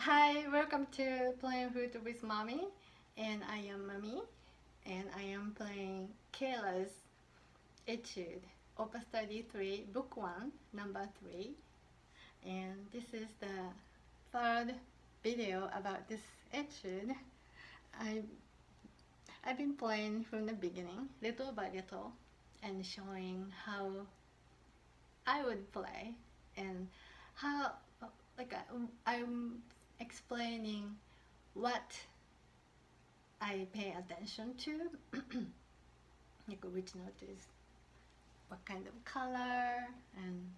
Hi, welcome to Playing Flute with Mami, and I am Mami, and I am playing Kohler's Etude, op.33, book 1, number 3, and this is the third video about this etude. I've been playing from the beginning, little by little, and showing how I would play and how I'm explaining what I pay attention to, like which note is what kind of color, and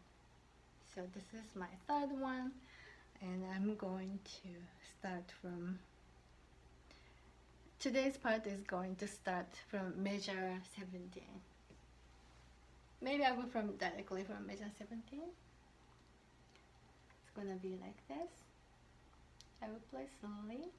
so this is my third one, and I'm going to start from today's part is going to start from measure 17. Maybe I will directly from measure 17. It's gonna be like this. I will play slowly.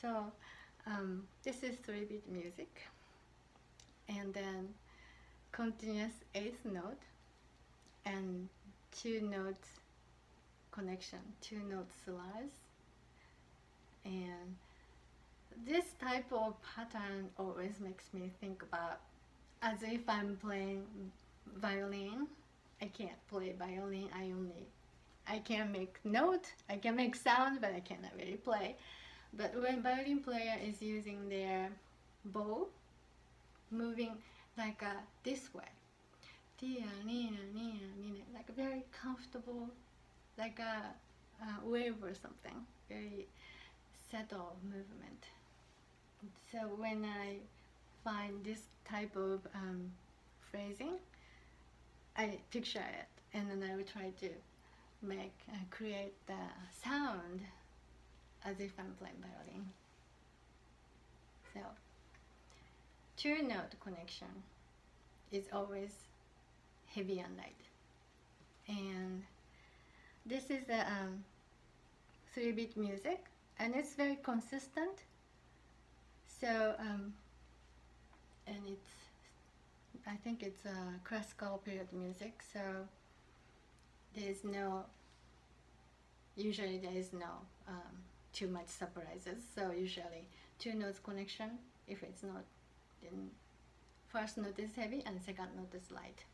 So this is 3-beat music, and then continuous 8th note and 2 notes connection, 2 note slurs, and this type of pattern always makes me think about as if I'm playing violin. I can't play violin, I can make note, I can make sound, but I cannot really play. But when violin player is using their bow, moving like this way, like very comfortable, like a wave or something, very subtle movement. So when I find this type of phrasing, I picture it, and then I will try to create the sound as if I'm playing violin. So 2 note connection is always heavy and light, and this is the 3-beat music, and it's very consistent. So and I think it's classical period music, so usually there is no too much surprises. So usually 2 notes connection. If it's not, then first note is heavy and second note is light.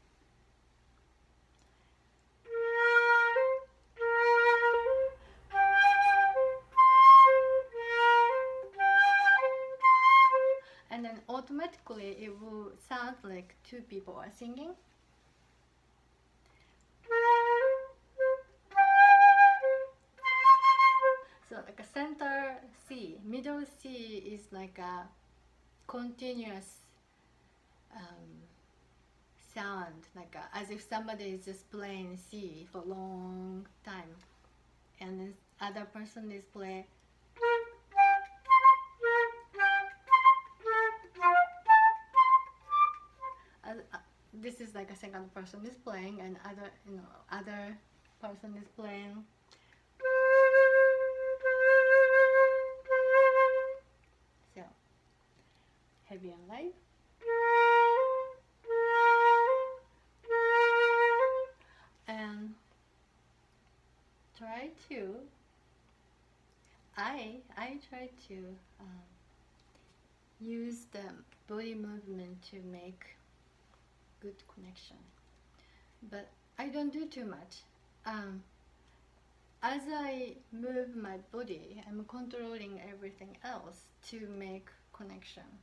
And then automatically it will sound like 2 people are singing. So like a center C, middle C is like a continuous sound, like as if somebody is just playing C for a long time, and then other person is playing. This is like a second person is playing, and other person is playing. So heavy and light. And I try to use the body movement to make good connection, but I don't do too much. As I move my body, I'm controlling everything else to make connection.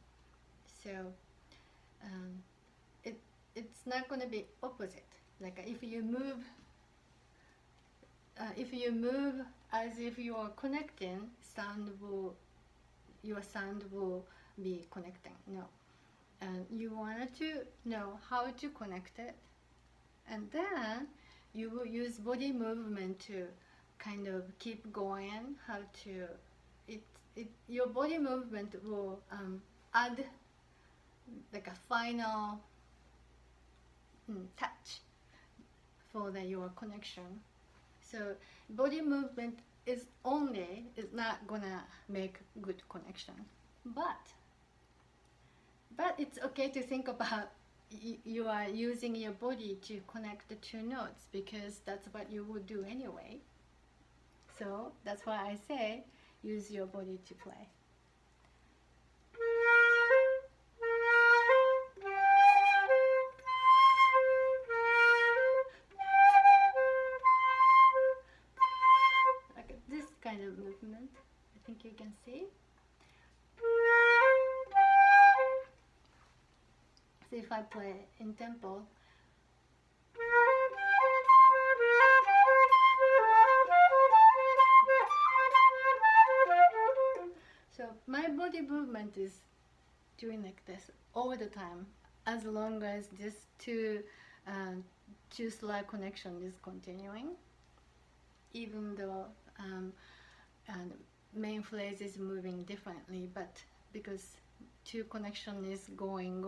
So it's not going to be opposite. Like if you move as if you are connecting, your sound will be connecting. No. And you wanted to know how to connect it, and then you will use body movement to kind of keep going. Your body movement will add like a final touch for your connection. So body movement is not gonna make good connection, but But it's okay to think about you are using your body to connect the two notes, because that's what you would do anyway. So that's why I say use your body to play. Like this kind of movement, I think you can see. So if I play in tempo, so my body movement is doing like this all the time, as long as this two slide connection is continuing, even though main phrase is moving differently, but because two connection is going,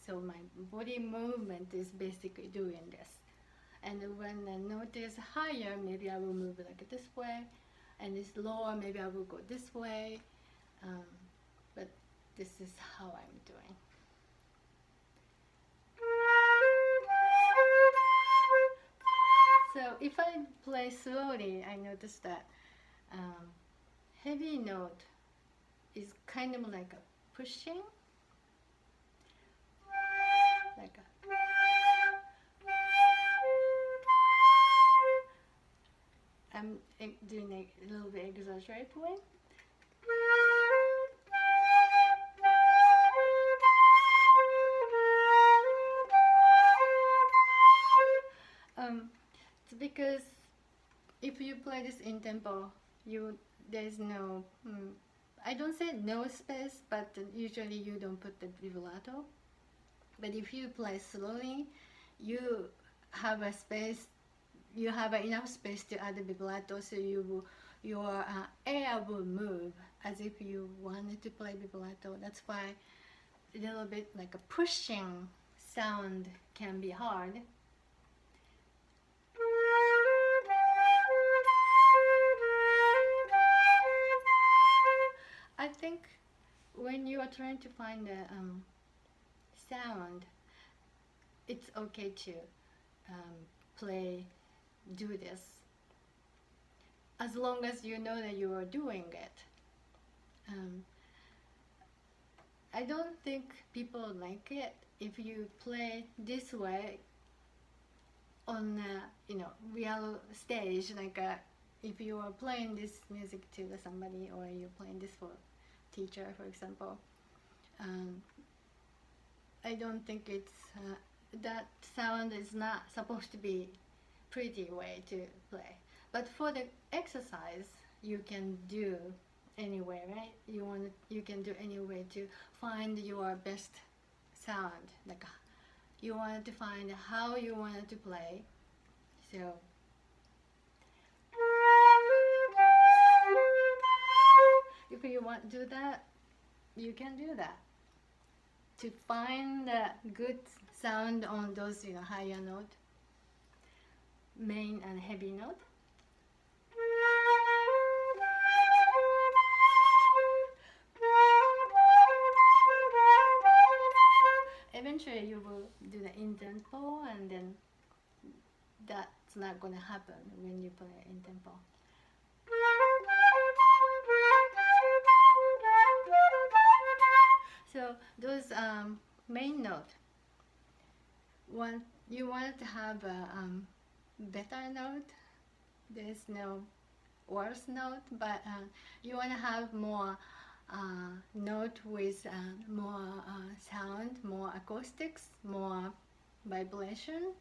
so my body movement is basically doing this. And when the note is higher, maybe I will move like this way, and it's lower, maybe I will go this way, but this is how I'm doing. So if I play slowly, I notice that heavy note is kind of like a pushing, like a, I'm doing a little bit exaggerated way. It's because if you play this in tempo, there's no I don't say no space, but usually you don't put the vibrato. But if you play slowly, you have a space, you have enough space to add the vibrato, so your air will move as if you wanted to play vibrato. That's why a little bit like a pushing sound can be hard. I think when you are trying to find a sound, it's okay to do this, as long as you know that you are doing it. I don't think people like it if you play this way on real stage, like if you are playing this music to somebody, or you're playing this for teacher, for example. I don't think it's that sound is not supposed to be pretty way to play. But for the exercise, you can do anyway, right? You can do any way to find your best sound. Like you wanted to find how you wanted to play. So if you want to do that, you can do that. To find the good sound on those higher note, main and heavy note. Eventually you will do the in tempo, and then that's not going to happen when you play in tempo. So those main note, you want to have a better note. There's no worse note, but you want to have more note with more sound, more acoustics, more vibration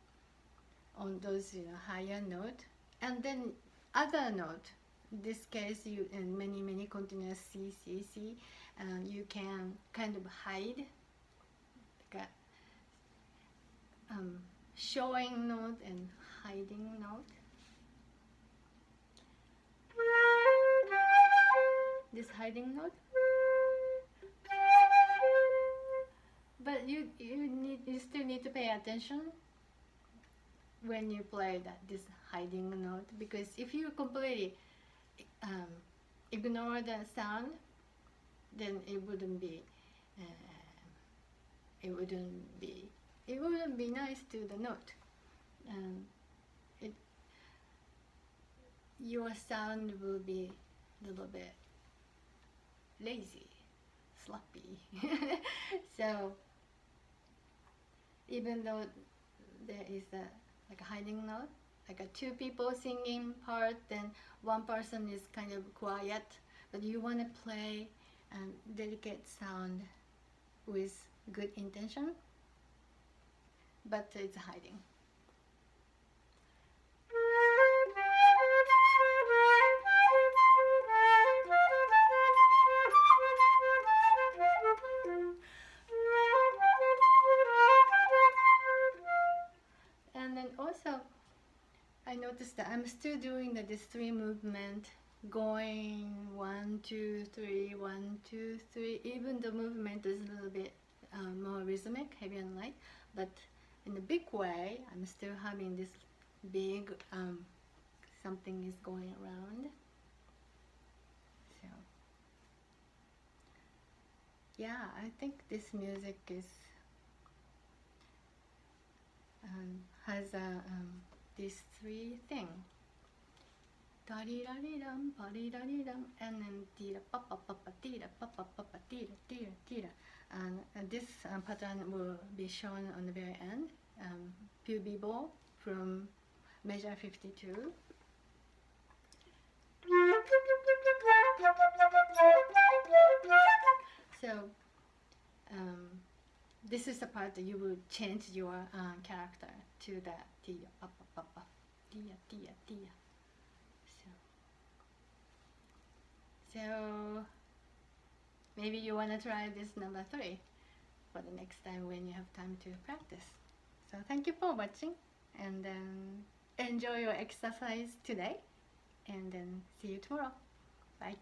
on those higher note, and then other note. In this case, you in many continuous C, you can kind of hide, like a showing note and hiding note. This hiding note. But you still need to pay attention when you play this hiding note, because if you completely ignore the sound, then it wouldn't be it wouldn't be nice to the note. Your sound will be a little bit lazy, sloppy. So even though there is like a hiding note, like a two people singing part, then one person is kind of quiet, but you want to play a delicate sound with good intention, but it's hiding. And then also, I noticed that I'm still doing this three movement, going 1, 2, 3, 1, 2, 3. Even the movement is a little bit more rhythmic, heavy and light, but in a big way, I'm still having this big something is going around. So yeah, I think this music is has these three things. Da-dee-da-dee-dum, ba-dee-da-dee-dum, and then tira-pa-pa-pa-pa-tira, pa-pa-pa-pa-tira, tira, tira. And this pattern will be shown on the very end. Pubebo from measure 52. So this is the part that you will change your character to the tia, pa, pa, pa, pa, tia, tia, tia. So maybe you want to try this number 3 for the next time when you have time to practice. So thank you for watching, and then enjoy your exercise today, and then see you tomorrow. Bye.